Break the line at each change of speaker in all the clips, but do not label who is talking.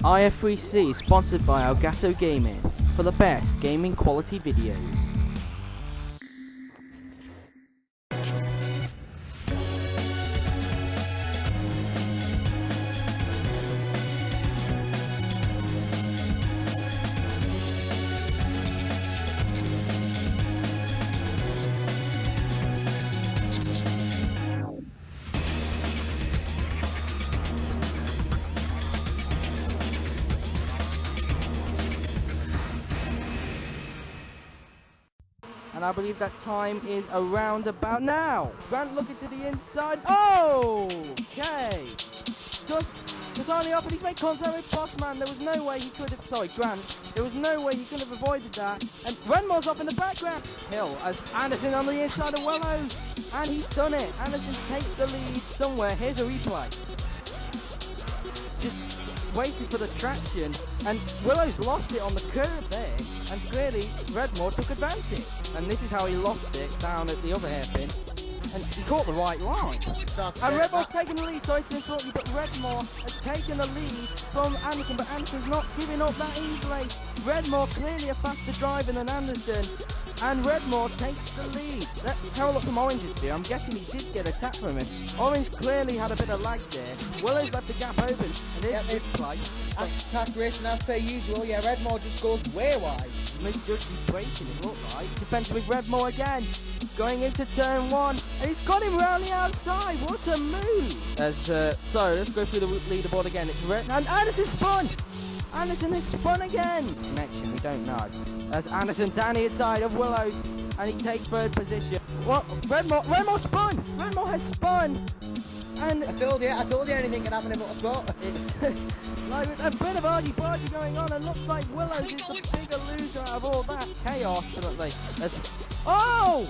IF3C is sponsored by Elgato Gaming for the best gaming quality videos. And I believe that time is around about now. Grant looking to the inside. Oh, okay. Just only up, and he's made contact with Bossman. There was no way he could have. Sorry, Grant. There was no way he could have avoided that. And Renmore's off in the background. Hill as Anderson on the inside of Willows, and he's done it. Anderson takes the lead somewhere. Here's a replay. Just waiting for the traction, and Willows lost it on the curve there, and clearly Redmore took advantage, and this is how he lost it down at the other hairpin, and he caught the right line. And Redmore's taken the lead, sorry to interrupt you, but Redmore has taken the lead from Anderson, but Anderson's not giving up that easily. Redmore clearly a faster driver than Anderson, and Redmore takes the lead. Let's have a look from Orange's view. I'm guessing he did get a tap from him. Orange clearly had a bit of lag there. Willow's left the gap open, and here's mid play.
Past racing as per usual, yeah, Redmore just goes way wide.
Misjudged his braking, it looked like. Defensive with Redmore again. Going into turn one, and he's got him round the outside. What a move! So let's go through the leaderboard again. It's Red, and Anderson spun! Anderson has spun again! Connection, we don't know. As Anderson down the inside of Willow, and he takes third position. What? Redmore spun! Redmore has spun! And
I told you anything can happen in motorsport.
Like a bit of argy-bargy going on, and looks like Willows is the bigger loser out of all that chaos. Oh!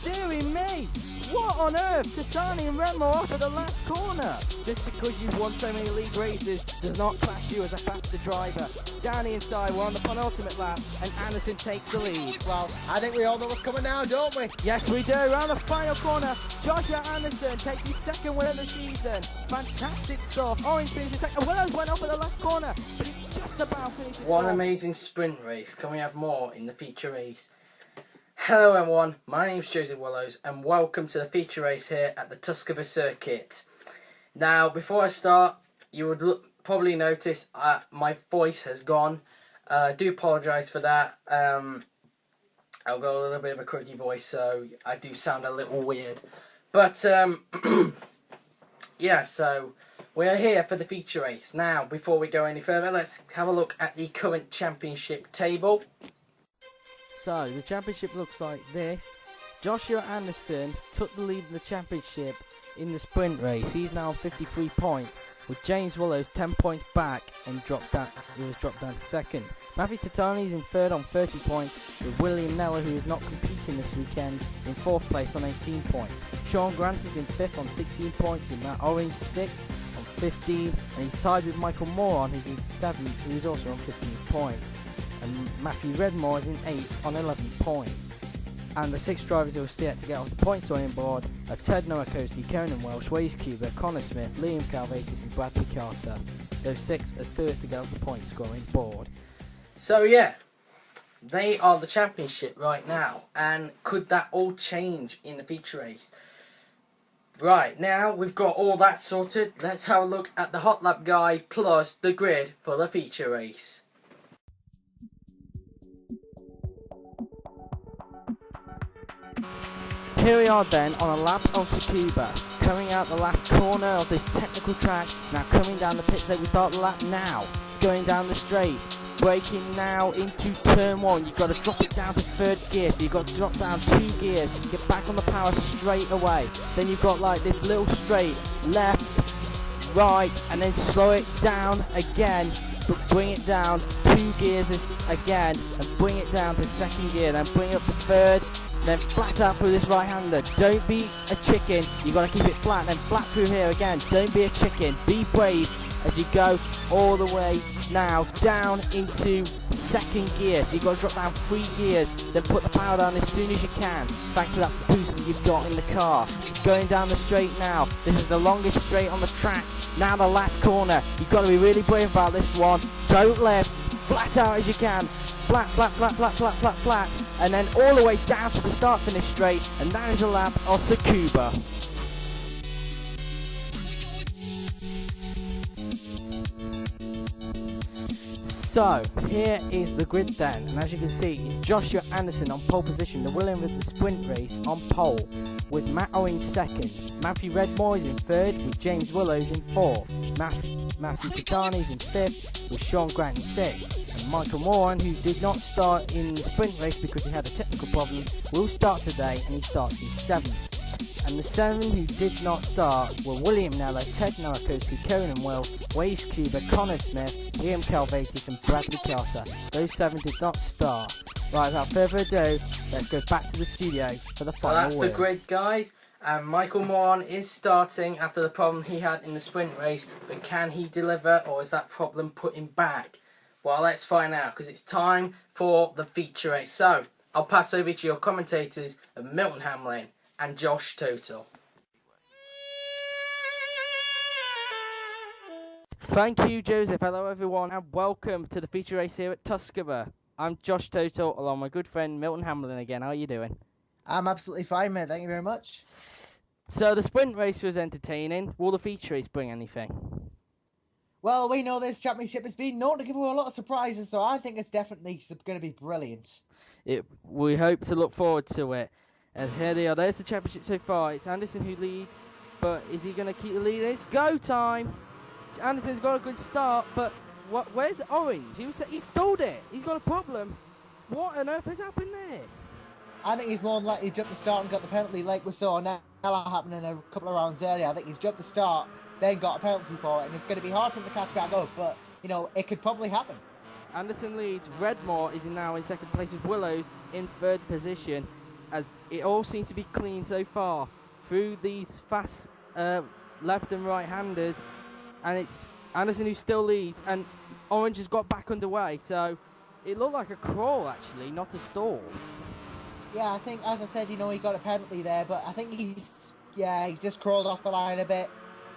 Dearie me! What on earth? Tatani and Redmore off at the last corner! Just because you've won so many league races does not class you as a faster driver. Down the inside, we're on the penultimate lap, and Anderson takes the lead.
Well, I think we all know what's coming now, don't we?
Yes, we do. Around the final corner, Joshua Anderson takes his second win of the season. Fantastic stuff. Orange finishes second. Willows went off at the last corner, but it's just about finished.
What an amazing sprint race. Can we have more in the feature race? Hello everyone, my name's Joseph Willows and welcome to the feature race here at the Tsukuba circuit. Now before I start, you would probably notice my voice has gone. I do apologise for that. I've got a little bit of a croaky voice, so I do sound a little weird. But yeah, so we're here for the feature race. Now before we go any further, let's have a look at the current championship table.
So, the championship looks like this. Joshua Anderson took the lead in the championship in the sprint race. He's now on 53 points, with James Willows 10 points back, and he was dropped down to second. Matthew Tatani is in third on 30 points, with William Neller, who is not competing this weekend, in fourth place on 18 points. Sean Grant is in fifth on 16 points, with Matt Orange sixth on 15, and he's tied with Michael Moron, who's in seventh, who is also on 15 points. And Matthew Redmore is in 8th on 11 points. And the 6 drivers who are still yet to get off the points on board are Ted Nowakoski, Conan Welsh, Waze Cuba, Connor Smith, Liam Calvatis and Bradley Carter. Those 6 are still yet to get off the point scoring board.
So yeah, they are the championship right now, and could that all change in the feature race? Right, now we've got all that sorted, let's have a look at the hot lap guide plus the grid for the feature race.
Here we are then on a lap of Tsukuba, coming out the last corner of this technical track, now coming down the pit straight. We start the lap now, going down the straight, braking now into turn one. You've got to drop it down to third gear, so you've got to drop down 2 gears, get back on the power straight away. Then you've got like this little straight, left, right, and then slow it down again, but bring it down 2 gears again, and bring it down to second gear, then bring it up to third, then flat out through this right-hander. Don't be a chicken, you got to keep it flat, then flat through here again. Don't be a chicken, be brave as you go all the way now down into second gear. So you've got to drop down 3 gears, then put the power down as soon as you can, thanks to that boost that you've got in the car. Going down the straight now. This is the longest straight on the track. Now the last corner. You've got to be really brave about this one. Don't left, flat out as you can. Flat, flat, flat, flat, flat, flat, flat. And then all the way down to the start-finish straight. And that is a lap of Tsukuba. So, here is the grid then, and as you can see, Joshua Anderson on pole position, the winner of the sprint race on pole, with Matt Orange second. Matthew Redmore is in third, with James Willows in fourth. Matthew Titani is in fifth, with Sean Grant in sixth. And Michael Moran, who did not start in the sprint race because he had a technical problem, will start today, and he starts in seventh. And the 7 who did not start were William Nello, Ted Nowakowski, Conan Will, Wade Cuba, Connor Smith, Liam Calvatis and Bradley Carter. Those 7 did not start. Right, without further ado, let's go back to the studio for the final
that's
words.
the grid, guys. And Michael Moran is starting after the problem he had in the sprint race, but can he deliver, or is that problem put him back? Well, let's find out, because it's time for the feature race. So, I'll pass over to your commentators of Milton Hamlin and Josh Total.
Thank you, Joseph. Hello, everyone, and welcome to the feature race here at Tsukuba. I'm Josh Total, along with my good friend Milton Hamlin again. How are you doing?
I'm absolutely fine, mate. Thank you very much.
So, the sprint race was entertaining. Will the feature race bring anything?
Well, we know this championship has been known to give away a lot of surprises, so I think it's definitely going to be brilliant.
We hope to look forward to it. And here they are. There's the championship so far. It's Anderson who leads, but is he going to keep the lead? It's go time. Anderson's got a good start, but where's Orange? He stalled it. He's got a problem. What on earth has happened there?
I think he's more than likely jumped the start and got the penalty like we saw now happening a couple of rounds earlier. I think he's jumped the start, then got a penalty for it, and it's going to be hard for him to catch back up, but, you know, it could probably happen.
Anderson leads. Redmore is now in second place with Willows in third position, as it all seems to be clean so far through these fast left and right-handers, and it's Anderson who still leads, and Orange has got back underway, so it looked like a crawl actually, not a stall.
Yeah, I think, as I said, you know, he got a penalty there, but I think he's just crawled off the line a bit,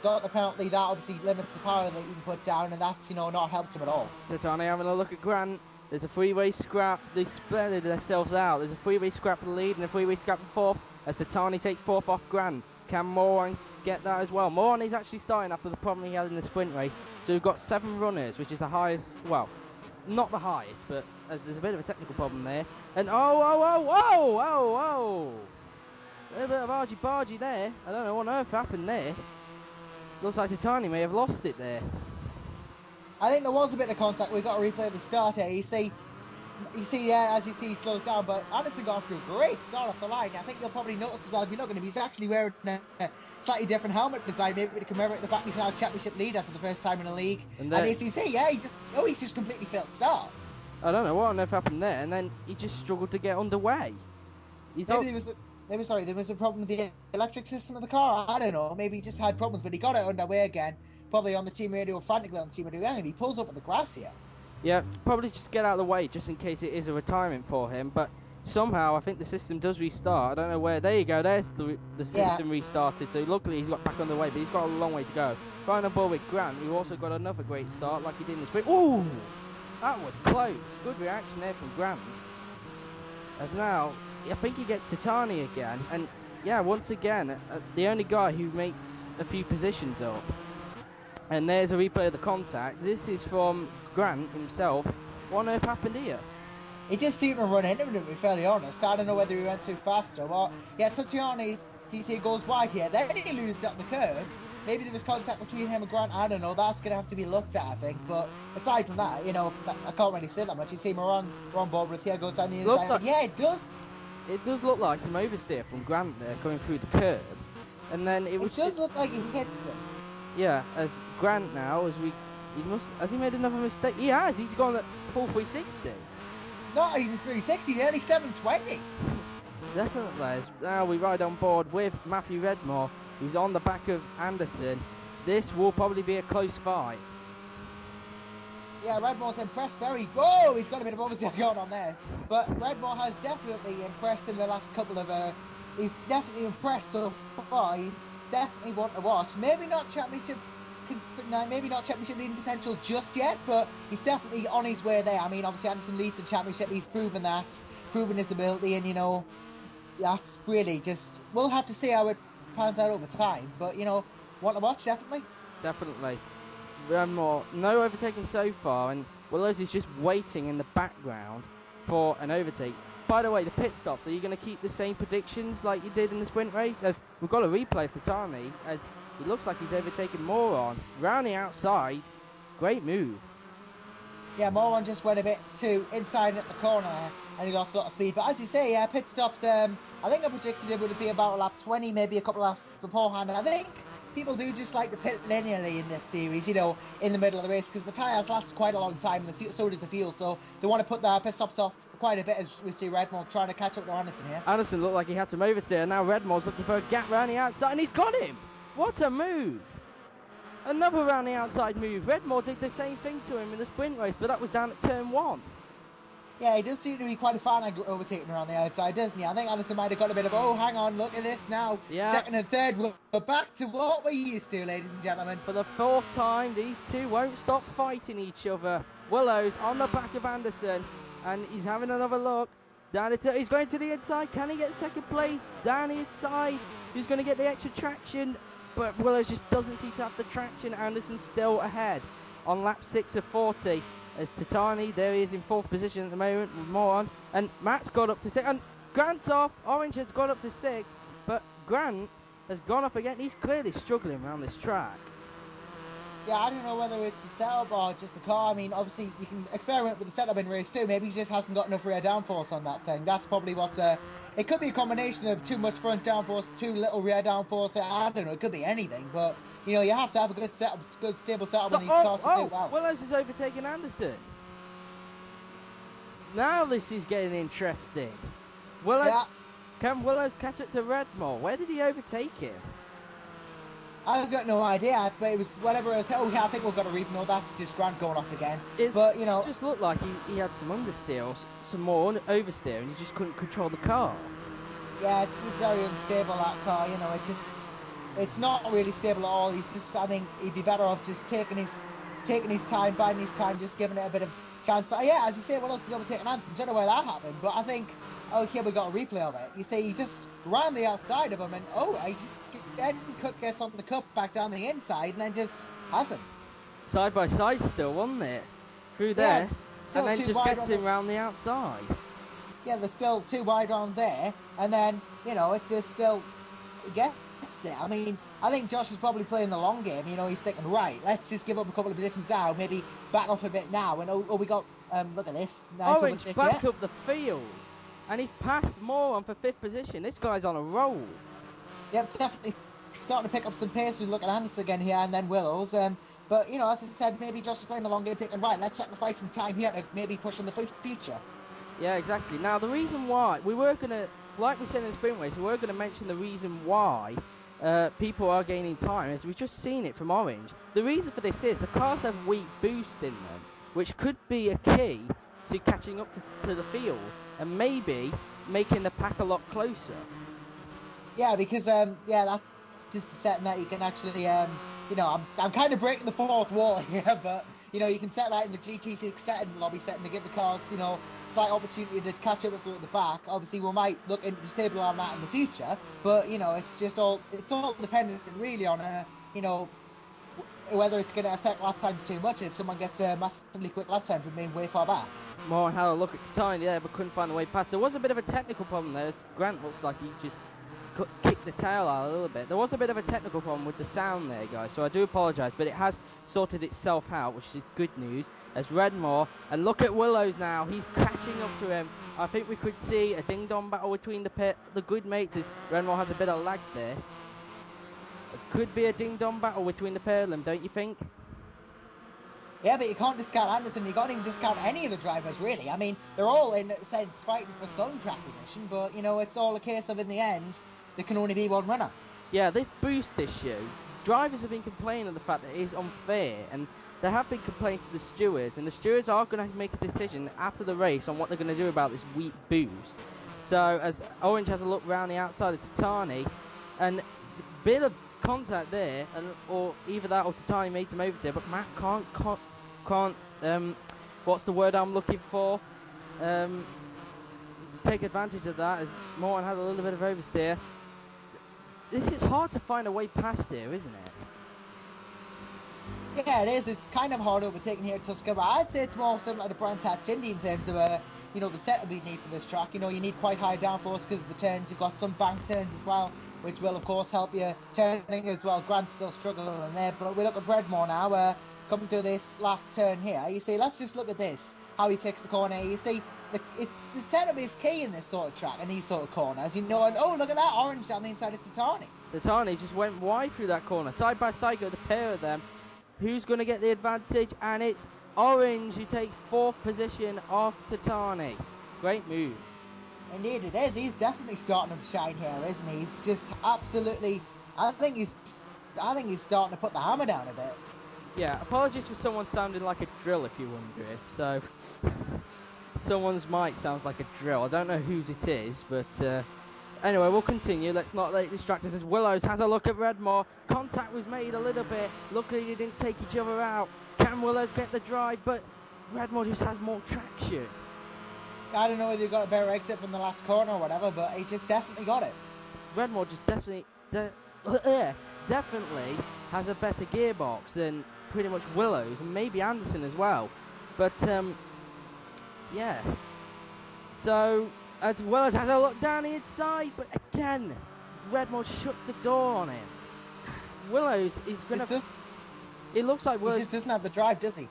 got the penalty. That obviously limits the power that he can put down, and that's, you know, not helped him at all.
Titani having a look at Grant. There's a three-way scrap. They split themselves out. There's a three-way scrap for the lead and a three-way scrap for fourth, as Titani takes fourth off Grant. Can Moran get that as well? Moran is actually starting after the problem he had in the sprint race. So we've got 7 runners, which is the highest, well, not the highest, but there's a bit of a technical problem there. And a little bit of argy-bargy there. I don't know what on earth happened there. Looks like Titani may have lost it there.
I think there was a bit of contact. We've got to replay the start here. You see, as you see, he slowed down, but Anderson got off to a great start off the line. I think you'll probably notice as well, if you're looking at him, he's actually wearing a slightly different helmet design, maybe to commemorate the fact he's now a championship leader for the first time in the league. And as you see, he's just completely failed start.
I don't know what on earth happened there, and then he just struggled to get underway.
There was a problem with the electric system of the car. I don't know. Maybe he just had problems, but he got it underway again. Probably on the team radio, frantically on the team radio, and he pulls up at the grass here. Yeah,
probably just get out of the way, just in case it is a retirement for him. But somehow, I think the system does restart. I don't know where. There you go. There's the system restarted. So luckily, he's got back on the way, but he's got a long way to go. Right on board with Grant, who also got another great start, like he did in the sprint. Ooh, that was close. Good reaction there from Grant. And now, I think he gets Titani again, and yeah, once again, the only guy who makes a few positions up. And there's a replay of the contact. This is from Grant himself. What on earth happened here?
He just seemed to run into him, to be fairly honest. I don't know whether he went too fast or what. Yeah, Tatiani's DC goes wide here. Then he loses up the curve. Maybe there was contact between him and Grant. I don't know. That's going to have to be looked at, I think. But aside from that, you know, I can't really say that much. You see Moran on board with here, goes down the inside. Like, yeah, it does.
It does look like some oversteer from Grant there, going through the curb. And then it
does look like he hits it.
Yeah, as Grant now, has he made another mistake? He has. He's gone at full 360.
Not even 360, nearly 720.
Definitely. As now we ride on board with Matthew Redmore, who's on the back of Anderson. This will probably be a close fight.
Yeah, Redmore's impressed very... Whoa, he's got a bit of oversteer going on there. But Redmore has definitely impressed in the last couple of... he's definitely impressed so far. He's definitely one to watch. Maybe not championship leading potential just yet, but he's definitely on his way there. I mean, obviously Anderson leads the championship. He's proven his ability, and, you know, that's really just... We'll have to see how it pans out over time. But, you know, want to watch, definitely?
Definitely. More, no overtaking so far, and Willows is just waiting in the background for an overtake. By the way, the pit stops, are you going to keep the same predictions like you did in the sprint race? As we've got a replay of Tatami, as it looks like he's overtaken Moron. Round the outside, great move.
Yeah, Moron just went a bit too inside at the corner, and he lost a lot of speed. But as you say, yeah, pit stops, I think I predicted it would be about lap 20, maybe a couple of laps beforehand. I think people do just like to pit linearly in this series, you know, in the middle of the race, because the tyres last quite a long time, and so does the fuel, so they want to put the pit stops off quite a bit, as we see Redmore trying to catch up to Anderson here.
Anderson looked like he had some oversteer, and now Redmore's looking for a gap round the outside, and he's got him! What a move! Another round the outside move. Redmore did the same thing to him in the sprint race, but that was down at turn 1. Yeah,
he does seem to be quite a fan of overtaking around the outside, doesn't he? I think Anderson might have got a bit of, oh, hang on, look at this now.
Yeah.
Second and third, we're back to what we're used to, ladies and gentlemen.
For the 4th time, these two won't stop fighting each other. Willows on the back of Anderson, and he's having another look. He's going to the inside. Can he get second place? Down the inside. He's going to get the extra traction, but Willows just doesn't seem to have the traction. Anderson's still ahead on lap 6 of 40. As Tatani, there he is in 4th position at the moment with Moron. And Matt's got up to 6th. And Grant's off. Orange has gone up to 6th. But Grant has gone up again. He's clearly struggling around this track.
Yeah, I don't know whether it's the setup or just the car. I mean, obviously, you can experiment with the setup in race 2. Maybe he just hasn't got enough rear downforce on that thing. That's probably what's... it could be a combination of too much front downforce, too little rear downforce. I don't know. It could be anything. But, you know, you have to have a good setup, good stable setup on these cars to do well.
Willows is overtaking Anderson. Now this is getting interesting. Can Willows catch up to Redmore? Where did he overtake him?
I've got no idea, but it was whatever it was. Oh, yeah, I think we've got a reap. No, that's just Grant going off again. But, you know...
It just looked like he had some understeer or some more oversteer, and he just couldn't control the car.
Yeah, it's just very unstable, that car, you know, it's not really stable at all. He's just, I think he'd be better off just taking his time, biding his time, just giving it a bit of chance. But yeah, as you say, what else is overtaking Anderson? Don't know where that happened, but I think, oh, here we got a replay of it. You see, he just ran the outside of him, and he just gets on the cup back down the inside, and then just has him.
Side by side still, wasn't it? Through there, and then just gets him round the outside.
Yeah, they're still too wide on there, and then, you know, it's just still, gets it. I mean, I think Josh is probably playing the long game. You know, he's thinking, right, let's just give up a couple of positions now, maybe back off a bit now, and we got, look at this. Nice
Orange back up the field, and he's passed Moron for 5th position. This guy's on a roll.
Yep, definitely starting to pick up some pace. We look at Anderson again here, and then Willows. But, you know, as I said, maybe Josh is playing the long game, thinking, right, let's sacrifice some time here to maybe push in the future.
Yeah, exactly. Now, the reason why, we were going to, like we said in the sprint race, we were going to mention the reason why people are gaining time, as we've just seen it from Orange. The reason for this is the cars have weak boost in them, which could be a key to catching up to the field and maybe making the pack a lot closer.
Yeah, because, that's just a setting that you can actually, you know, I'm kind of breaking the fourth wall here, but, you know, you can set that in the GT6 setting, lobby setting, to give the cars, you know, slight opportunity to catch up with at the back. Obviously, we might look into disable on that in the future, but, you know, it's all dependent really on, you know, whether it's going to affect lap times too much if someone gets a massively quick lap time from being way far back.
Moore had a look at the time there, but couldn't find the way past. There was a bit of a technical problem there. Grant looks like he just kicked the tail out a little bit. There was a bit of a technical problem with the sound there, guys, so I do apologise, but it has sorted itself out, which is good news. As Redmore, and look at Willows now, he's catching up to him. I think we could see a ding-dong battle between the good mates, as Redmore has a bit of lag there. It could be a ding-dong battle between the pair of them, don't you think?
Yeah, but you can't discount Anderson. You can't even discount any of the drivers, really. I mean, they're all, in a sense, fighting for some track position, but, you know, it's all a case of, in the end, there can only be one runner.
Yeah, this boost issue, drivers have been complaining of the fact that it is unfair, and there have been complaints to the stewards, and the stewards are going to make a decision after the race on what they're going to do about this weak boost. So as Orange has a look round the outside of Titani, and a bit of contact there, and or either that or Titani made some oversteer, but Matt can't what's the word I'm looking for? Take advantage of that, as Morton had a little bit of oversteer. This is hard to find a way past here, isn't it?
Yeah, it is. It's kind of hard overtaking here at Tsukuba. I'd say it's more similar to Brands Hatch Indy in terms of, you know, the setup we need for this track. You know, you need quite high downforce because of the turns. You've got some bank turns as well, which will, of course, help you turning as well. Grant's still struggling there, but we look at Redmore now, coming through this last turn here. You see, let's just look at this, how he takes the corner. You see, the setup is key in this sort of track, in these sort of corners. You know, and oh, look at that, Orange down the inside of Titani.
Titani just went wide through that corner. Side by side go the pair of them. Who's going to get the advantage? And it's Orange who takes 4th position off Titani. Great move.
Indeed it is. He's definitely starting to shine here, isn't he? He's just absolutely... I think he's starting to put the hammer down a bit.
Yeah, apologies for someone sounding like a drill if you wonder it. So, someone's mic sounds like a drill. I don't know whose it is, but anyway, we'll continue. Let's not let it distract us as Willows has a look at Redmore. Contact was made a little bit. Luckily, they didn't take each other out. Can Willows get the drive? But Redmore just has more traction.
I don't know whether he got a better exit from the last corner or whatever, but he just definitely got it.
Redmore just definitely has a better gearbox than pretty much Willows, and maybe Anderson as well. But, yeah. So, as Willows has a look down the inside, but again, Redmore shuts the door on him. Willows is going to... It looks like Willows...
He just doesn't have the drive, does he?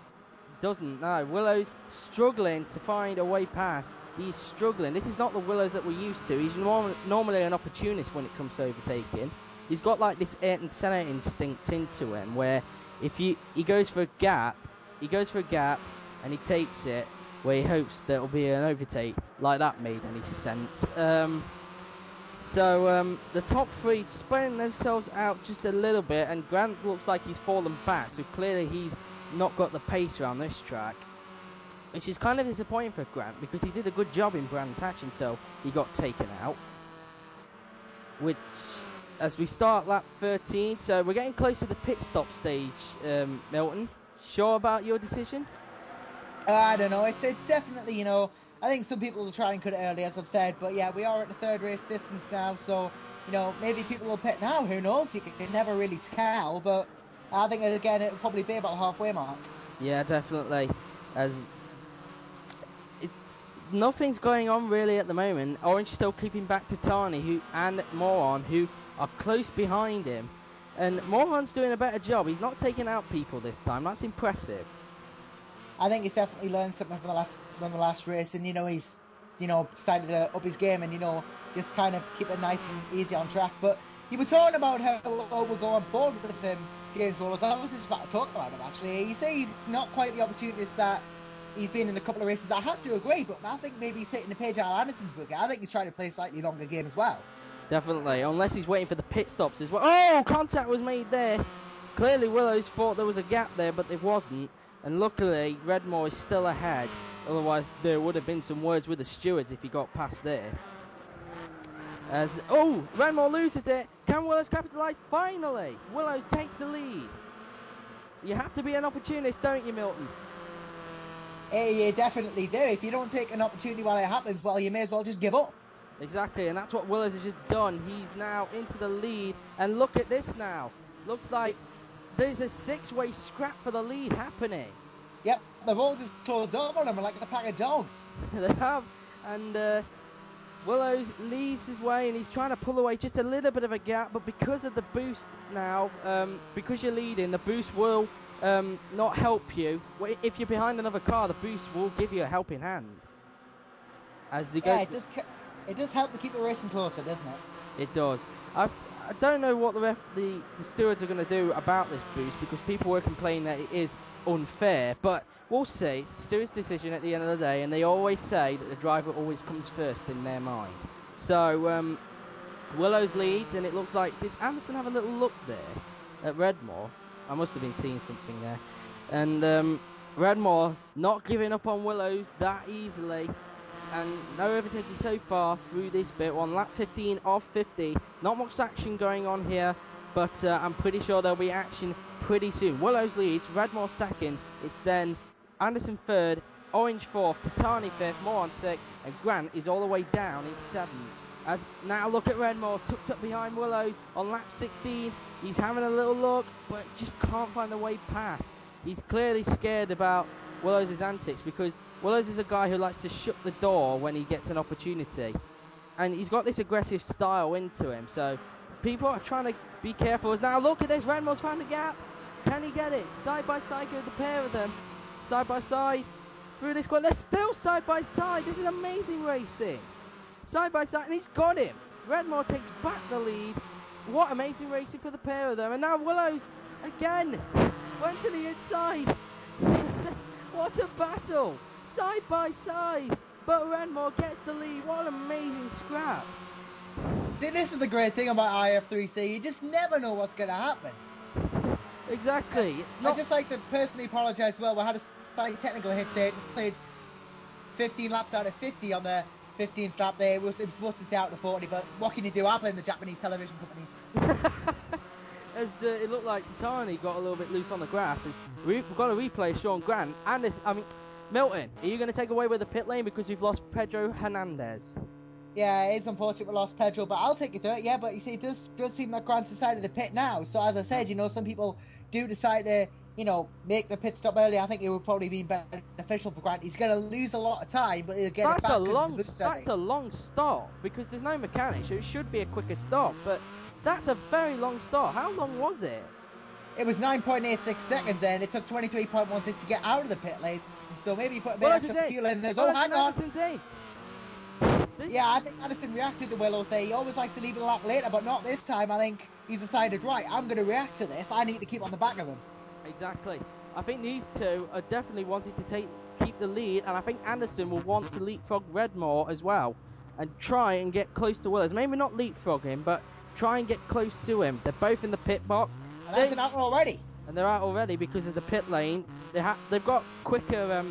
Doesn't, no. Willow's struggling to find a way past. He's struggling. This is not the Willows that we're used to. He's normally an opportunist when it comes to overtaking. He's got like this Ayrton Senna instinct into him, where if he goes for a gap, and he takes it, where he hopes there will be an overtake. Like that made any sense. So the top 3 spreading themselves out just a little bit, and Grant looks like he's fallen back, so clearly he's not got the pace around this track, which is kind of disappointing for Grant, because he did a good job in Brands Hatch until he got taken out. Which, as we start lap 13, so we're getting close to the pit stop stage, Milton. Sure about your decision?
I don't know, it's definitely, you know, I think some people will try and cut it early, as I've said, but yeah, we are at the 3rd race distance now, so, you know, maybe people will pit now, who knows, you can never really tell, but I think, again, it'll probably be about the halfway mark. Yeah,
definitely, as nothing's going on really at the moment. Orange still keeping back Titani and Moron, who are close behind him, and Moron's doing a better job. He's not taking out people this time. That's impressive.
I think he's definitely learned something from the last race, and you know he's, you know, decided to up his game and, you know, just kind of keep it nice and easy on track. But you were talking about how we'll go on board with him, James Willows. I was just about to talk about him actually. You say he's not quite the opportunist that he's been in a couple of races. I have to agree, but I think maybe he's taking the page out of Anderson's book. I think he's trying to play a slightly longer game as well.
Definitely, unless he's waiting for the pit stops as well. Oh, contact was made there. Clearly Willows thought there was a gap there, but there wasn't. And luckily, Redmore is still ahead. Otherwise, there would have been some words with the stewards if he got past there. Redmore loses it. Can Willows capitalise? Finally, Willows takes the lead. You have to be an opportunist, don't you, Milton?
You definitely do. If you don't take an opportunity while it happens, well, you may as well just give up.
Exactly, and that's what Willows has just done. He's now into the lead, and look at this now. Looks like there's a 6-way scrap for the lead happening.
Yep, they've all just closed up on him like a pack of dogs.
They have, and Willows leads his way, and he's trying to pull away just a little bit of a gap, but because of the boost now, because you're leading, the boost will not help you. If you're behind another car, the boost will give you a helping hand. As he goes,
it does help to keep the racing closer, doesn't it?
It does. I don't know what the stewards are going to do about this boost, because people were complaining that it is unfair, but we'll see. It's the steward's decision at the end of the day, and they always say that the driver always comes first in their mind. So Willows leads, and it looks like, did Anderson have a little look there at Redmore? I must have been seeing something there. And Redmore not giving up on Willows that easily. And no overtaking so far through this bit. We're on lap 15 of 50. Not much action going on here, but I'm pretty sure there'll be action pretty soon. Willows leads, Redmore second. It's then Anderson third, Orange fourth, Titani fifth, Moron sixth, and Gran is all the way down in seventh. As now look at Redmore tucked up behind Willows on lap 16. He's having a little look, but just can't find the way past. He's clearly scared about Willows' antics because Willows is a guy who likes to shut the door when he gets an opportunity. And he's got this aggressive style into him, so people are trying to be careful. As now look at this, Redmore's found a gap. Can he get it? Side by side go the pair of them. Side by side through this corner. They're still side by side. This is amazing racing. Side by side, and he's got him. Redmore takes back the lead. What amazing racing for the pair of them. And now Willows again went to the inside. What a battle. Side by side. But Redmore gets the lead. What an amazing scrap.
See, this is the great thing about IF3C. You just never know what's going to happen.
Exactly. It's not.
I'd just like to personally apologise as well. We had a slight technical hitch there. It just played 15 laps out of 50 on the 15th lap there. It was supposed to stay out to 40, but what can you do? I blame the Japanese television companies.
As it looked like Titani got a little bit loose on the grass. We've got a replay of Sean Gran. And Milton, are you going to take away with the pit lane because we've lost Pedro Hernandez?
Yeah, it is unfortunate we lost Pedro, but I'll take you through it. Yeah, but you see, it does seem like Grant's decided the pit now. So as I said, some people do decide to, make the pit stop early. I think it would probably be beneficial for Grant. He's going to lose a lot of time, but he'll get it back.
That's a long stop because there's no mechanic, so it should be a quicker stop. But that's a very long stop. How long was it?
It was 9.86 seconds, and it took 23.16 to get out of the pit lane. So maybe you put a bit extra fuel in there. Oh, hang on. Yeah, I think Addison reacted to Willows there. He always likes to leave it a lap later, but not this time. I think he's decided, right, I'm going to react to this. I need to keep on the back of him.
Exactly. I think these two are definitely wanting to keep the lead, and I think Anderson will want to leapfrog Redmore as well and try and get close to Willows. Maybe not leapfrog him, but try and get close to him. They're both in the pit box.
And that's out already.
And they're out already because of the pit lane. They've got quicker...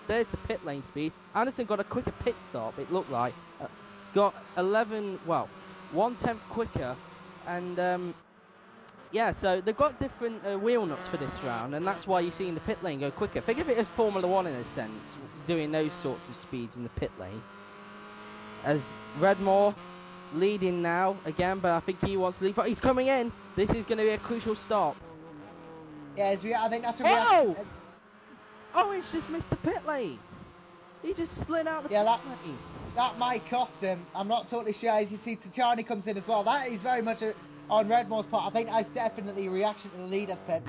there's the pit lane speed. Anderson got a quicker pit stop, it looked like. Got 1/10 quicker. And yeah, so they've got different wheel nuts for this round, and that's why you're seeing the pit lane go quicker. Think of it as Formula 1 in a sense, doing those sorts of speeds in the pit lane. As Redmore leading now again, but I think he wants to lead. He's coming in. This is going to be a crucial stop.
Yeah, I think that's a reaction.
Orange just missed the pit lane. He just slid out the pit lane.
That might cost him. I'm not totally sure. As you see, Tachani comes in as well. That is very much on Redmore's part. I think that's definitely a reaction to the leader's pit.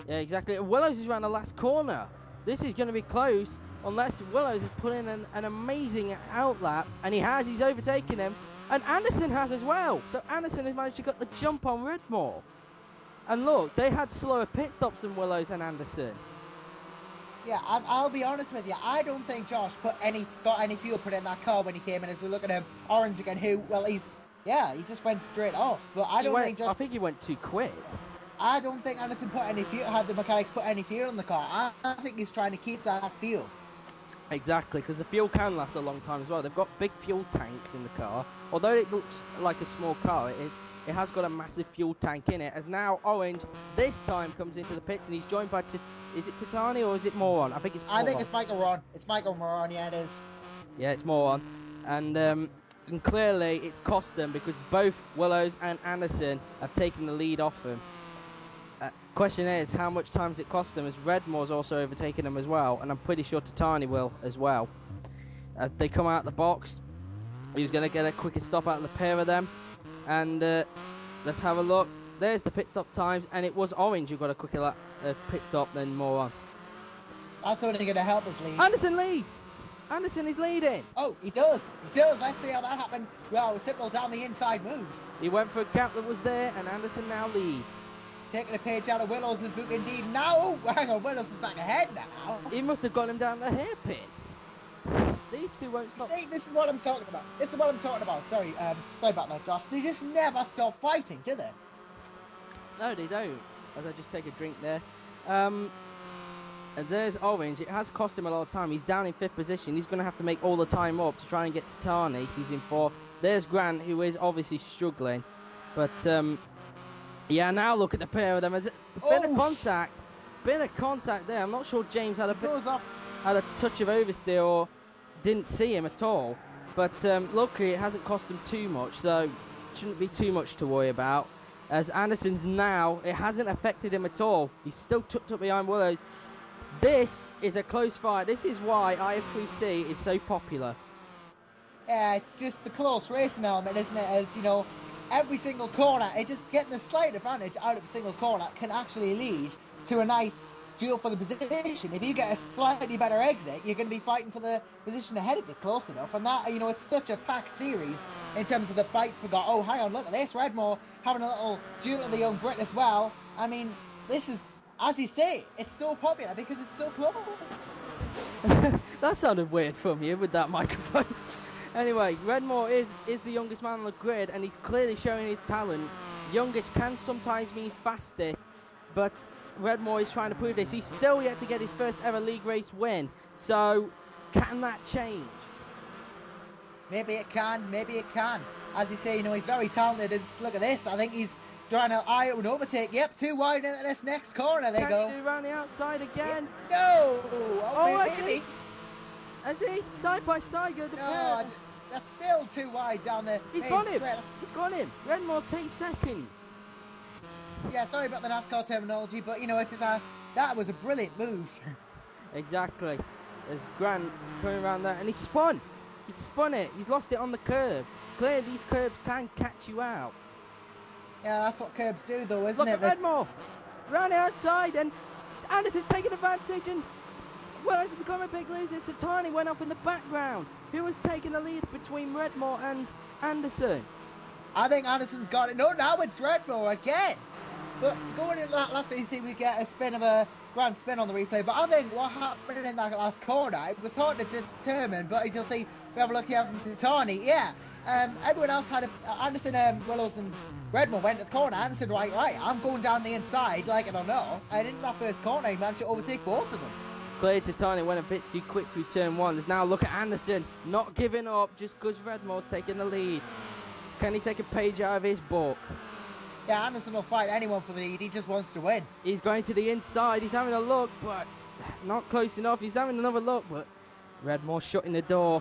Yeah, exactly. Willows is around the last corner. This is going to be close unless Willows has put in an amazing outlap, and he's overtaken him, and Anderson has as well. So Anderson has managed to get the jump on Redmore. And look, they had slower pit stops than Willows and Anderson.
Yeah, I'll be honest with you. I don't think Josh got any fuel put in that car when he came in. As we look at him, Orange again, he just went straight off. But I think
he went too quick.
I don't think Anderson had the mechanics put any fuel in the car. I think he's trying to keep that fuel.
Exactly, because the fuel can last a long time as well. They've got big fuel tanks in the car. Although it looks like a small car, it has got a massive fuel tank in it. As now Orange this time comes into the pits, and he's joined by is it Titani or is it Moron? I think it's
Michael Moron. It's Michael Moron. Yeah, it is.
Yeah, it's Moron, and clearly it's cost them because both Willows and Anderson have taken the lead off him. Question is, how much time does it cost them? As Redmore's also overtaken them as well, and I'm pretty sure Titani will as well. As they come out the box, he's going to get a quicker stop out of the pair of them. And let's have a look. There's the pit stop times, and it was Orange who got a quicker pit stop than Moron.
That's only going to help us lead.
Anderson leads. Anderson is leading.
Oh, he does. He does. Let's see how that happened. Well, simple down the inside move.
He went for a gap that was there, and Anderson now leads.
Taking a page out of Willows' book indeed. Now, hang on, Willows is back ahead now.
He must have got him down the hairpin. These two won't stop.
See, this is what I'm talking about. This is what I'm talking about. Sorry about that, Josh. They just never stop fighting, do they?
No, they don't. as I just take a drink there. And there's Orange. It has cost him a lot of time. He's down in 5th position. He's going to have to make all the time up to try and get to Tani. He's in 4th. There's Gran, who is obviously struggling. But, yeah, now look at the pair of them. There's been a contact. Been a contact there. I'm not sure James had a touch of oversteer or didn't see him at all. But luckily, it hasn't cost him too much. So, shouldn't be too much to worry about. As Anderson's now, it hasn't affected him at all. He's still tucked up behind Willows. This is a close fight. This is why IF3C is so popular.
Yeah, it's just the close racing element, isn't it? As, you know, every single corner, it just getting a slight advantage out of a single corner can actually lead to a nice duel for the position. If you get a slightly better exit, you're going to be fighting for the position ahead of you close enough. And that, you know, it's such a packed series in terms of the fights we got. Oh, hang on, look at this. Redmore having a little duel with the young Brit as well. I mean, this is, as you say, it's so popular because it's so close.
That sounded weird from you with that microphone. Anyway, Redmore is the youngest man on the grid, and he's clearly showing his talent. Youngest can sometimes mean fastest, but Redmore is trying to prove this. He's still yet to get his first ever league race win. So, can that change?
Maybe it can, maybe it can. As you say, you know, he's very talented. Look at this. I think he's trying to eye out an overtake. Yep, too wide into this next corner. They go.
Can he do around the outside again?
Yeah. No! Oh, maybe.
Has he? Side by side go the pair.
That's still too wide down the
He's got him. He's got him. Redmore takes second.
Yeah, sorry about the NASCAR terminology, but, you know, it's just that was a brilliant move.
Exactly. There's Gran coming around there, and he spun. He spun it. He's lost it on the curb. Clearly, these curbs can catch you out.
Yeah, that's what curbs do, though, isn't it?
Look at Redmore. Round the outside, and Anderson's taking advantage, and well, it's become a big loser. Titani went off in the background. Who was taking the lead between Redmore and Anderson?
I think Anderson's got it. No, now it's Redmore again. But going in that last you see we get a spin of a grand spin on the replay. But I think what happened in that last corner, it was hard to determine. But as you'll see, we have a look here from Titani. Yeah, everyone else had Anderson, Willows and Redmore went to the corner. Anderson, right, I'm going down the inside, like it or not. And in that first corner, he managed to overtake both of them.
Clear Titani went a bit too quick through turn 1. There's now a look at Anderson, not giving up just because Redmore's taking the lead. Can he take a page out of his book?
Yeah, Anderson will fight anyone for the lead. He just wants to win.
He's going to the inside. He's having a look, but not close enough. He's having another look, but Redmore shutting the door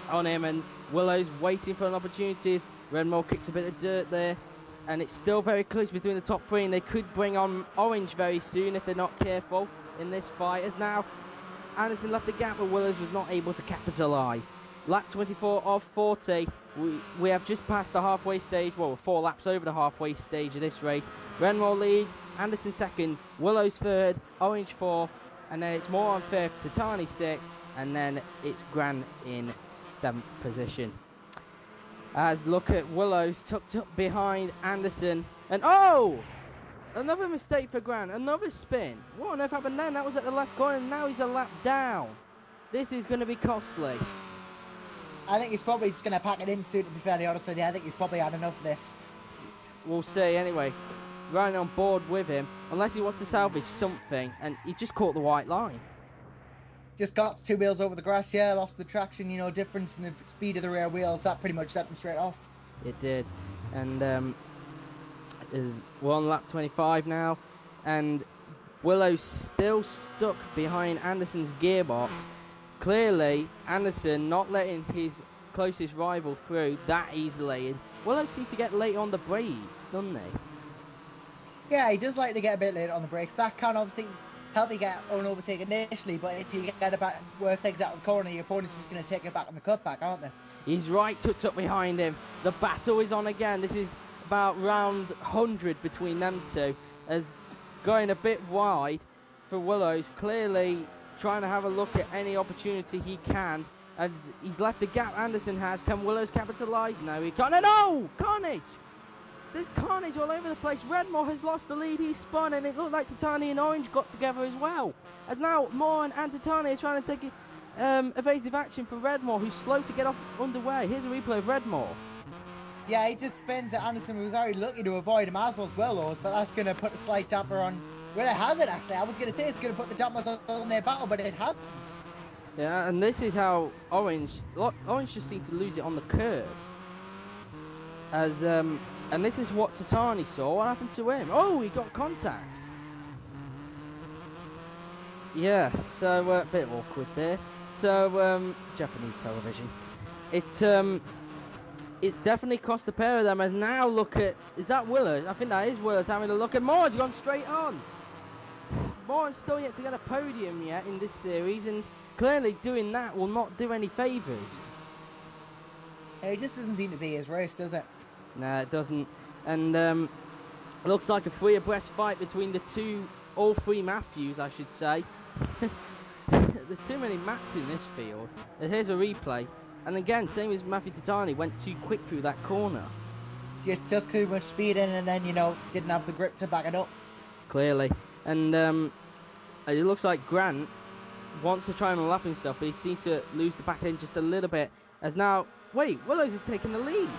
on him, and Willow's waiting for an opportunity. Redmore kicks a bit of dirt there, and it's still very close between the top 3, and they could bring on Orange very soon if they're not careful in this fight. As now Anderson left the gap, but Willows was not able to capitalise. Lap 24 of 40. We have just passed the halfway stage. Well, we're 4 laps over the halfway stage of this race. Redmore leads, Anderson second, Willows third, Orange fourth, and then it's more on fifth, Titani sixth, and then it's Gran in 7th position. As look at Willows tucked up behind Anderson, and oh! Another mistake for Gran, another spin. What on earth happened then? That was at the last corner, and now he's a lap down. This is going to be costly.
I think he's probably just going to pack it in soon, to be fairly honest with you. I think he's probably had enough of this.
We'll see anyway. Riding on board with him, unless he wants to salvage something, and he just caught the white line.
Just got 2 wheels over the grass, yeah, lost the traction, you know, difference in the speed of the rear wheels. That pretty much set them straight off.
It did. And we're on lap 25 now, and Willow's still stuck behind Anderson's gearbox. Clearly, Anderson not letting his closest rival through that easily. Willow seems to get late on the brakes, doesn't he?
Yeah, he does like to get a bit late on the brakes. That can obviously help you get an overtake initially, but if you get a bit worse exit out of the corner, your opponent's just going to take it back on the cutback, aren't they?
He's right tucked up behind him. The battle is on again. This is about round 100 between them two, as going a bit wide for Willows. Clearly trying to have a look at any opportunity he can, as he's left the gap Anderson has. Can Willows capitalise? No, he can't. No! Carnage! There's carnage all over the place. Redmore has lost the lead. He spun, and it looked like Titani and Orange got together as well. As now Moore and Titani are trying to take evasive action for Redmore, who's slow to get off underway. Here's a replay of Redmore.
Yeah, he just spins it. Anderson was already lucky to avoid him, as was Willows, but that's going to put a slight damper on. Well, it hasn't actually. I was going to say it's going to put the dampers on their battle, but it hasn't.
Yeah, and this is how Orange just seemed to lose it on the curb. And this is what Tatani saw. What happened to him? Oh, he got contact. Yeah, so a bit awkward there. So Japanese television. It's definitely cost the pair of them. And now look at, is that Willows? I think that is Willows having a look at Moore's gone straight on. Moore's still yet to get a podium yet in this series, and clearly doing that will not do any favours.
It just doesn't seem to be his race, does it?
No, it doesn't. And looks like a three abreast fight between all three Matthews, I should say. There's too many Matts in this field. And here's a replay. And again, same as Matthew Tatani, went too quick through that corner.
Just took too much speed in and then, didn't have the grip to back it up.
Clearly. And it looks like Gran wants to try and lap himself, but he seemed to lose the back end just a little bit. As now, wait, Willows is taking the lead.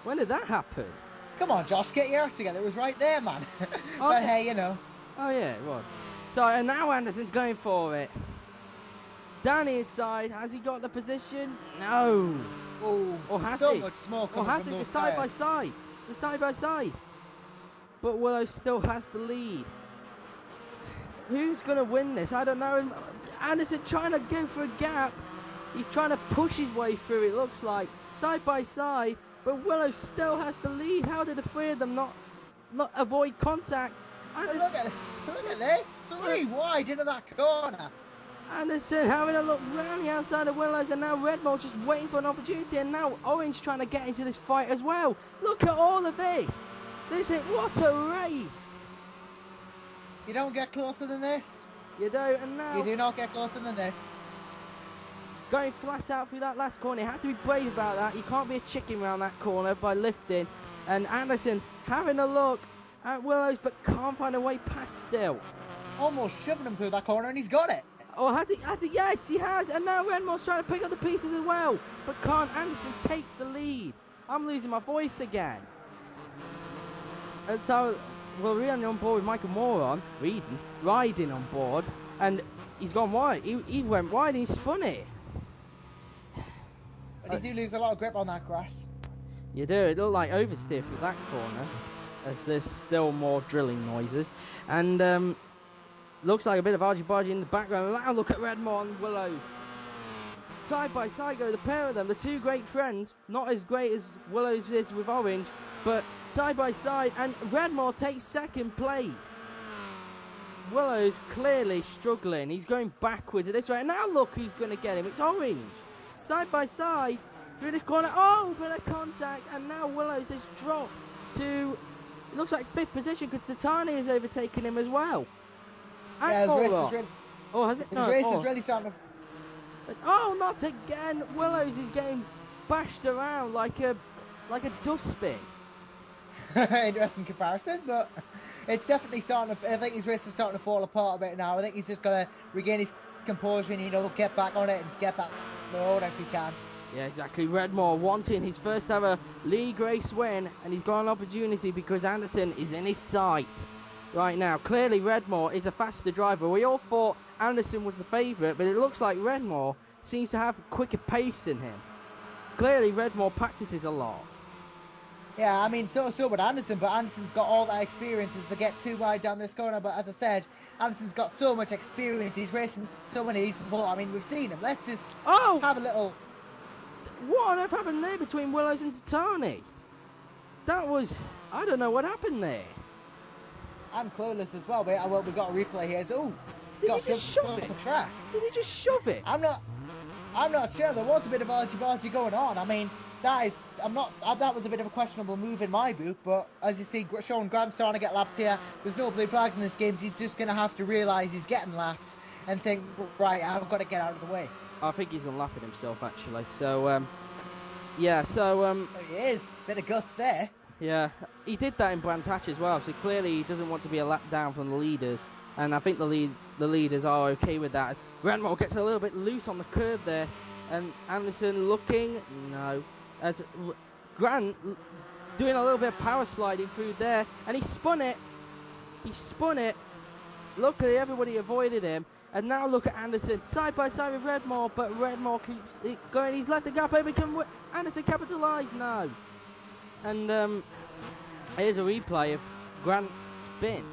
When did that happen?
Come on, Josh, get your act together. It was right there, man. But hey,
Oh, yeah, it was. So, and now Anderson's going for it. Down the inside, has he got the position? No.
Oh,
or has
so
he?
much smoke
or
coming
has
from
it?
those
The side by
tyres.
side. The side by side. But Willow still has the lead. Who's going to win this? I don't know. Anderson trying to go for a gap. He's trying to push his way through, it looks like. Side by side. But Willow still has the lead. How did the three of them not avoid contact?
Look at this. 3 wide into that corner.
Anderson having a look round the outside of Willows, and now Redmore just waiting for an opportunity, and now Orange trying to get into this fight as well. Look at all of this. What a race.
You don't get closer than this.
You don't, and now
You do not get closer than this.
going flat out through that last corner. You have to be brave about that. You can't be a chicken around that corner by lifting. And Anderson having a look at Willows, but can't find a way past still.
Almost shoving him through that corner, and he's got it.
Oh, has he? Yes, he has. And now Redmore's trying to pick up the pieces as well. But can't. Anderson takes the lead. I'm losing my voice again. And so, we're really on board with Michael Moore riding on board. And he's gone wide. He went wide and he spun it.
But you do lose a lot of grip on that grass.
You do. It looked like oversteer through that corner, as there's still more drilling noises. And looks like a bit of argy-bargy in the background. Now look at Redmore and Willows. Side by side go the pair of them, the two great friends. Not as great as Willows is with Orange, but side by side. And Redmore takes second place. Willows clearly struggling. He's going backwards at this rate. And now look who's going to get him. It's Orange. Side by side through this corner. Oh, bit of contact. And now Willows has dropped to, it looks like 5th position, because Tatani has overtaken him as well.
Yeah, his race is really...
Oh, has it?
His race is really starting to...
Oh, not again. Willows is getting bashed around like a dustbin.
Interesting comparison, but it's definitely starting to... I think his race is starting to fall apart a bit now. I think he's just got to regain his composure and, get back on it and get back on the road if he can.
Yeah, exactly. Redmore wanting his first ever league race win, and he's got an opportunity because Anderson is in his sights right now. Clearly, Redmore is a faster driver. We all thought Anderson was the favourite, but it looks like Redmore seems to have a quicker pace than him. Clearly, Redmore practices a lot.
Yeah, I mean, so would Anderson, but Anderson's got all that experience as to get too wide down this corner. But as I said, Anderson's got so much experience. He's racing so many of these before. I mean, we've seen him. Let's just have a little...
What on earth happened there between Willows and Tatani? That was... I don't know what happened there.
I'm clueless as well, but we've got a replay here. So,
Did he just shove it?
The track.
Did he just shove it?
I'm not sure. There was a bit of argy-bargy going on. I mean, that was a bit of a questionable move in my book, but as you see, Sean Grant's starting to get lapped here. There's no blue flags in this game, so he's just going to have to realise he's getting lapped and think, right, I've got to get out of the way.
I think he's unlapping himself, actually. So, yeah, so...
He is. Bit of guts there.
Yeah, he did that in Brandt Hatch as well, so clearly he doesn't want to be a lap down from the leaders, and I think the leaders are okay with that. Redmore gets a little bit loose on the curb there, and Anderson looking, no. As Gran doing a little bit of power sliding through there, and he spun it. Luckily, everybody avoided him. And now look at Anderson, side by side with Redmore, but Redmore keeps it going. He's left the gap open. Can Anderson capitalise? No. And here's a replay of Grant's spin.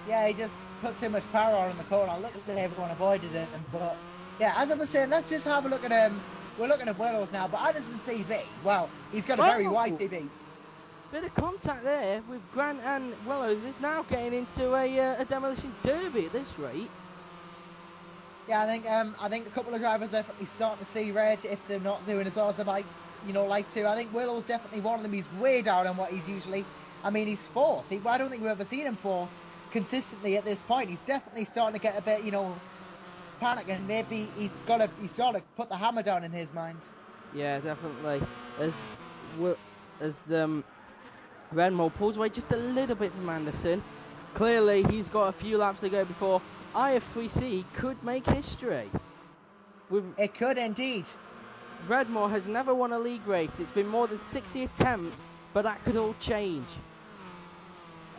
Yeah, he just put too much power on in the corner. Look at everyone avoided it. But yeah, as I was saying, let's just have a look at we're looking at Willows now, but Anderson CV, well, he's got a very wide CV.
Bit of contact there with Grant and Willows. It's now getting into a demolition derby at this rate.
Yeah, I think a couple of drivers are definitely starting to see red if they're not doing as well as they might, like to. I think Willow's definitely one of them. He's way down on what he's usually. I mean, he's fourth. I don't think we've ever seen him fourth consistently at this point. He's definitely starting to get a bit, panicking. Maybe he's got to put the hammer down in his mind.
Yeah, definitely. As Redmore pulls away just a little bit from Anderson. Clearly, he's got a few laps to go before IF3C could make history.
It could indeed.
Redmore has never won a league race. It's been more than 60 attempts, but that could all change.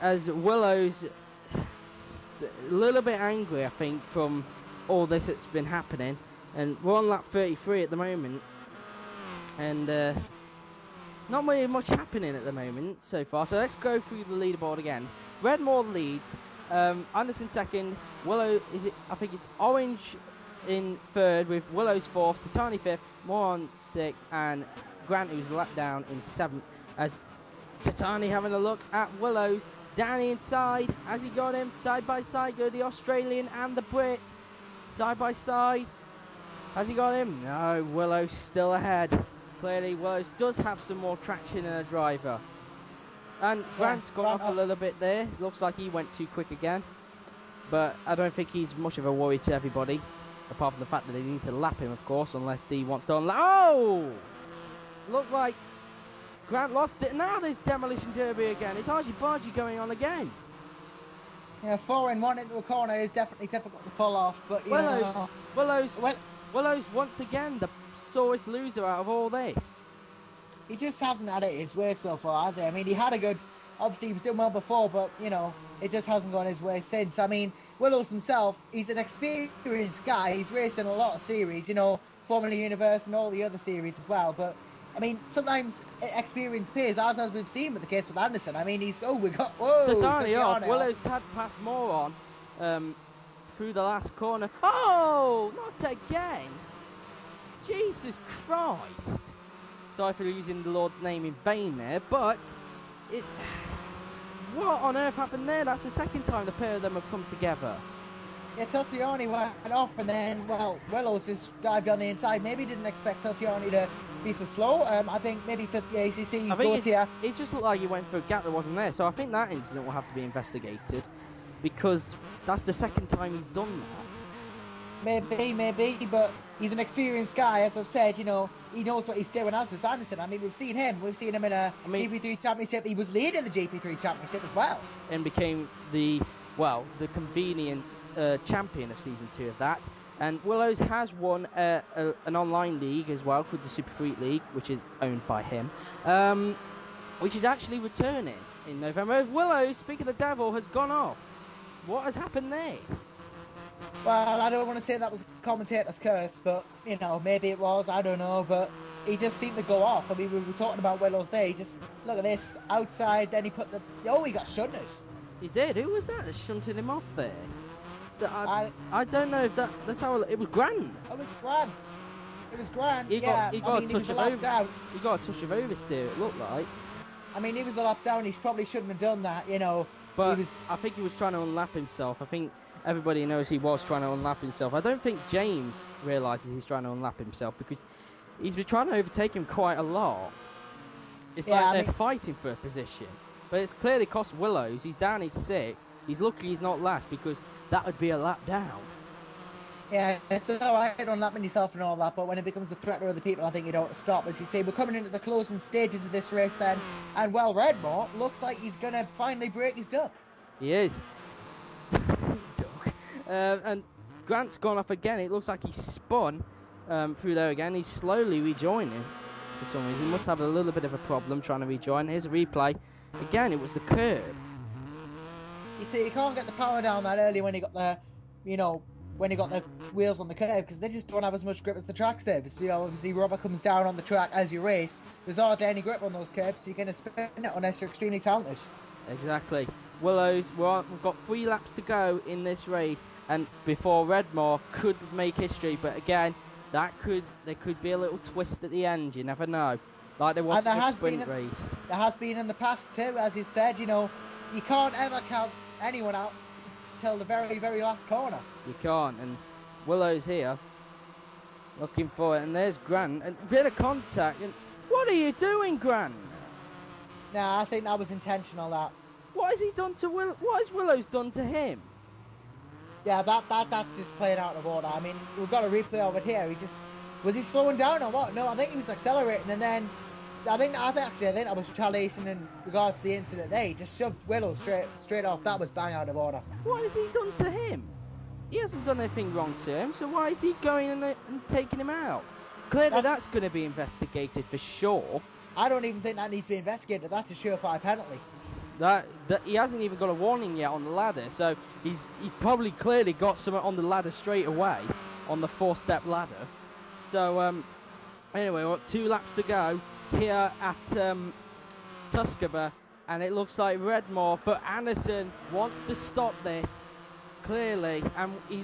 As Willow's a little bit angry, I think, from all this that's been happening. And we're on lap 33 at the moment. And not really much happening at the moment so far. So let's go through the leaderboard again. Redmore leads. Anderson second. Willow, I think it's Orange in third with Willow's fourth. Titani fifth. Moron sixth. And Grant, who's let down, in seventh. As Titani having a look at Willow's. Danny inside. Has he got him? Side by side go the Australian and the Brit. Side by side. Has he got him? No, Willow's still ahead. Clearly, Willows does have some more traction in a driver. And Grant's gone off a little bit there. Looks like he went too quick again. But I don't think he's much of a worry to everybody. Apart from the fact that they need to lap him, of course, unless he wants to unlap. Oh! Looked like Grant lost it. Now there's Demolition Derby again. It's argy-bargy going on again.
Yeah, 4 in 1 into a corner is definitely difficult to pull off. But
Willow's once again the sorest loser out of all this.
He just hasn't had it his way so far, has he? I mean, he had a good... Obviously, he was doing well before, but, it just hasn't gone his way since. I mean, Willows himself, he's an experienced guy. He's raced in a lot of series, Formula Universe and all the other series as well. But, I mean, sometimes experience pays, as we've seen with the case with Anderson. I mean,
Titani. Willows had passed more on through the last corner. Oh, not again. Jesus Christ. Sorry for using the Lord's name in vain there, but what on earth happened there? That's the second time the pair of them have come together.
Yeah, Tatiani went off, and then, Willows just dived on the inside. Maybe didn't expect Tatiani to be so slow. I think maybe ACC goes here.
It just looked like he went for a gap that wasn't there, so I think that incident will have to be investigated, because that's the second time he's done that.
Maybe, but he's an experienced guy, as I've said, he knows what he's doing, as does Anderson. I mean, we've seen him in a GP3 championship. He was leading the GP3 championship as well. And became the
convenient champion of Season 2 of that. And Willows has won an online league as well, called the Super Freak League, which is owned by him, which is actually returning in November. Willows, speaking of the devil, has gone off. What has happened there?
Well, I don't want to say that was a commentator's curse, but, maybe it was, I don't know, but he just seemed to go off. I mean, we were talking about Willows there. He just, look at this, outside, then he put he got shunted.
He did? Who was that shunted him off there? I don't know if that's how it was. Gran.
It was Grant. He got
a touch of oversteer, it looked like.
I mean, he was a lap down. He probably shouldn't have done that,
But I think he was trying to unlap himself. I think everybody knows he was trying to unlap himself. I don't think James realises he's trying to unlap himself, because he's been trying to overtake him quite a lot. It's they're fighting for a position. But it's clearly cost Willows. He's down, he's sick. He's lucky he's not last, because that would be a lap down.
Yeah, it's alright unlapping yourself and all that, but when it becomes a threat to other people, I think you don't stop. As you say, we're coming into the closing stages of this race then, and Redmore looks like he's going to finally break his duck.
He is. And Grant's gone off again. It looks like he spun through there again. He's slowly rejoining for some reason. He must have a little bit of a problem trying to rejoin. Here's a replay. Again, it was the curb.
You see, you can't get the power down that early when you got the, when you got the wheels on the curb, because they just don't have as much grip as the track surface. Obviously rubber comes down on the track as you race. There's hardly any grip on those curbs, so you're going to spin it unless you're extremely talented.
Exactly. Willows, we've got 3 laps to go in this race, and before Redmore could make history, but again, there could be a little twist at the end. You never know, like there was in the sprint race.
There has been in the past too, as you've said. You can't ever count anyone out till the very, very last corner.
You can't, and Willow's here, looking for it, and there's Gran, and a bit of contact. And what are you doing, Gran?
Nah, I think that was intentional. That.
What has he done to Will? What has Willow's done to him?
Yeah, that's just playing out of order. I mean, we've got a replay of it here. Was he slowing down or what? No, I think he was accelerating, and then I think that was retaliation in regards to the incident there. He just shoved Willow straight off. That was bang out of order.
What has he done to him? He hasn't done anything wrong to him, so why is he going and taking him out? Clearly that's going to be investigated for sure.
I don't even think that needs to be investigated. That's a surefire penalty.
That he hasn't even got a warning yet on the ladder, so he probably clearly got something on the ladder straight away, on the 4-step ladder. So anyway, we've got 2 laps to go here at Tsukuba, and it looks like Redmore, but Anderson wants to stop this clearly, and he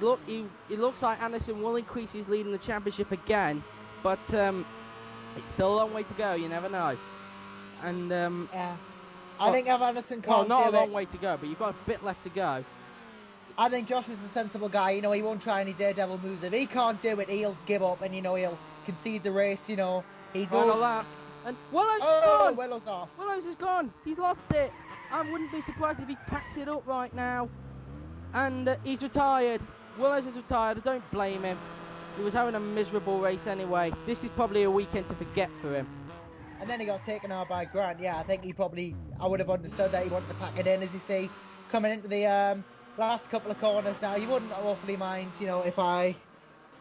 looks like Anderson will increase his lead in the championship again, but it's still a long way to go. You never know. And
yeah. I think if Anderson can't
not
do
a long way to go, but you've got a bit left to go.
I think Josh is a sensible guy. He won't try any daredevil moves. If he can't do it, he'll give up, and he'll concede the race. He goes.
And Willow's gone.
Willow's off.
Willow's is gone. He's lost it. I wouldn't be surprised if he packs it up right now. And he's retired. Willows is retired. I don't blame him. He was having a miserable race anyway. This is probably a weekend to forget for him.
And then he got taken out by Gran. Yeah, I think I would have understood that he wanted to pack it in, as you see, coming into the last couple of corners now. You wouldn't awfully mind, if I,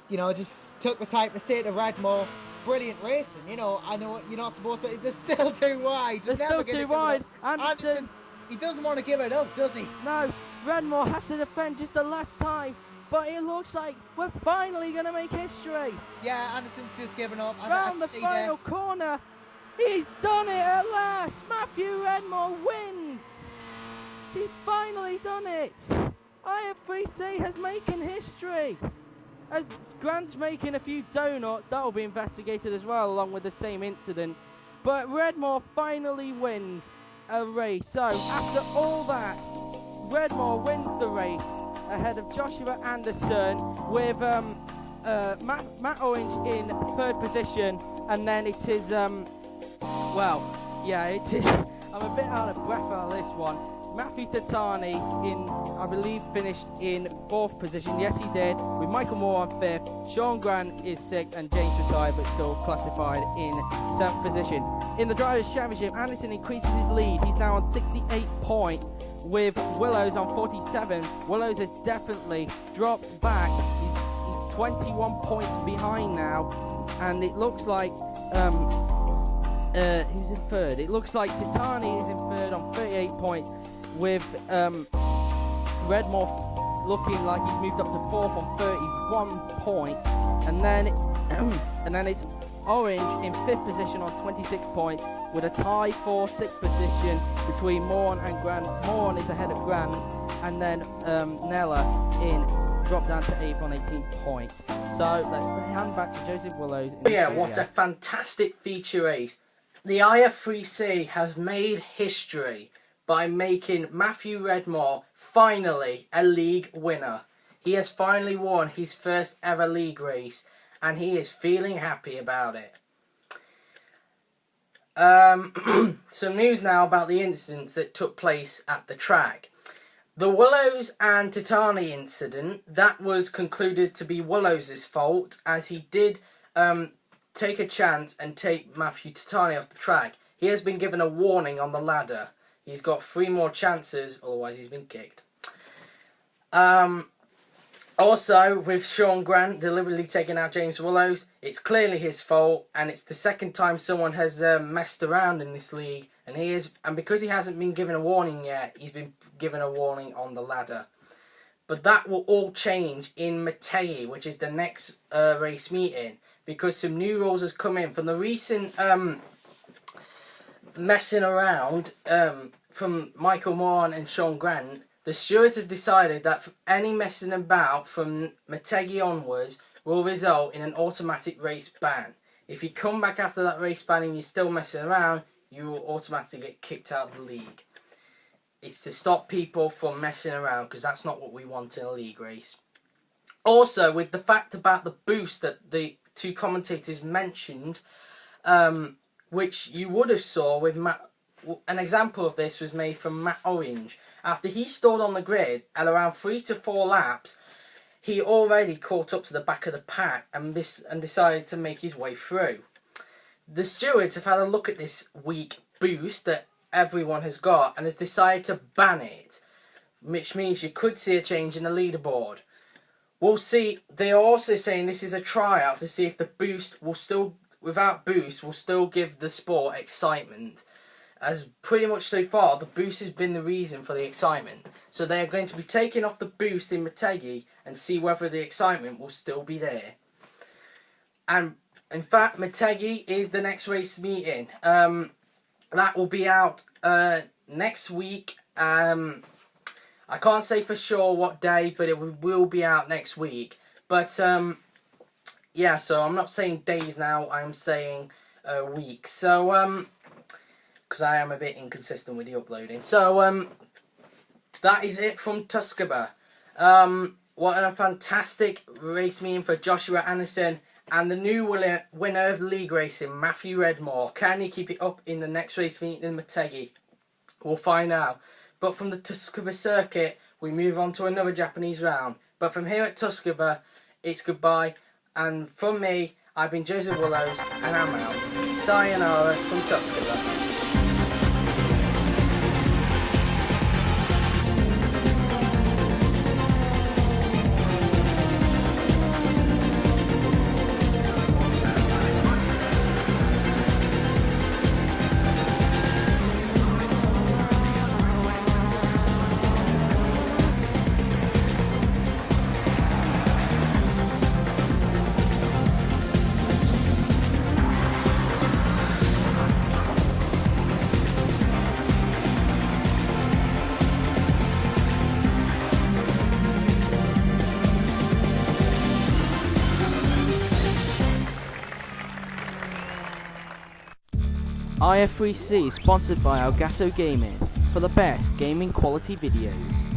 just took the time to say to Redmore, brilliant racing. I know you're not supposed to. They're still too wide.
They're still too wide. Anderson,
he doesn't want to give it up, does he?
No, Redmore has to defend just the last time. But it looks like we're finally going to make history.
Yeah, Anderson's just given up.
Round the final corner. He's done it at last! Matthew Redmore wins! He's finally done it! IF3C has making history! As Grant's making a few donuts, that will be investigated as well, along with the same incident. But Redmore finally wins a race. So, after all that, Redmore wins the race ahead of Joshua Anderson with Matt Orange in 3rd position, and then it is it is. I'm a bit out of breath on this one. Matthew Tatani I believe, finished in 4th position. Yes, he did. With Michael Moore on 5th. Sean Grant is 6th, and James retired, but still classified in 7th position. In the Drivers' Championship, Anderson increases his lead. He's now on 68 points, with Willows on 47. Willows has definitely dropped back. He's 21 points behind now, and it looks like who's in 3rd? It looks like Titani is in 3rd on 38 points, with Redmore looking like he's moved up to 4th on 31 points, and then it's Orange in 5th position on 26 points, with a tie for 6th position between Moran and Gran. Moran is ahead of Gran, and then Nella dropped down to 8th on 18 points. So let's hand back to Joseph Willows.
What a fantastic feature race. The IF3C has made history by making Matthew Redmore finally a league winner. He has finally won his first ever league race, and he is feeling happy about it. Some news now about the incidents that took place at the track. The Willows and Titani incident, that was concluded to be Willows' fault, as he did take a chance and take Matthew Titani off the track. He has been given a warning on the ladder. He's got 3 more chances, otherwise he's been kicked. Also, with Sean Grant deliberately taking out James Willows, it's clearly his fault, and it's the second time someone has messed around in this league, and because he hasn't been given a warning yet, he's been given a warning on the ladder. But that will all change in Motegi, which is the next race meeting, because some new rules has come in from the recent messing around from Michael Moran and Sean Grant. The stewards have decided that any messing about from Motegi onwards will result in an automatic race ban. If you come back after that race ban and you're still messing around, you will automatically get kicked out of the league. It's to stop people from messing around, because that's not what we want in a league race. Also, with the fact about the boost that the two commentators mentioned, which you would have saw with Matt. An example of this was made from Matt Orange. After he stalled on the grid at around 3 to 4 laps, he already caught up to the back of the pack and decided to make his way through. The stewards have had a look at this weak boost that everyone has got and has decided to ban it, which means you could see a change in the leaderboard. We'll see. They are also saying this is a tryout to see if the boost will still, without boost, will still give the sport excitement. As pretty much so far, the boost has been the reason for the excitement. So they are going to be taking off the boost in Motegi and see whether the excitement will still be there. And in fact, Motegi is the next race meeting. That will be out next week. I can't say for sure what day, but it will be out next week. But yeah, so I'm not saying days now, I'm saying weeks. So because I am a bit inconsistent with the uploading. So that is it from Tsukuba. What a fantastic race meeting for Joshua Anderson and the new winner of league racing, Matthew Redmore. Can he keep it up in the next race meeting in Motegi? We'll find out. But from the Tsukuba circuit, we move on to another Japanese round. But from here at Tsukuba, it's goodbye. And from me, I've been Joseph Willows, and I'm out. Sayonara from Tsukuba.
IF3C is sponsored by Elgato Gaming for the best gaming quality videos.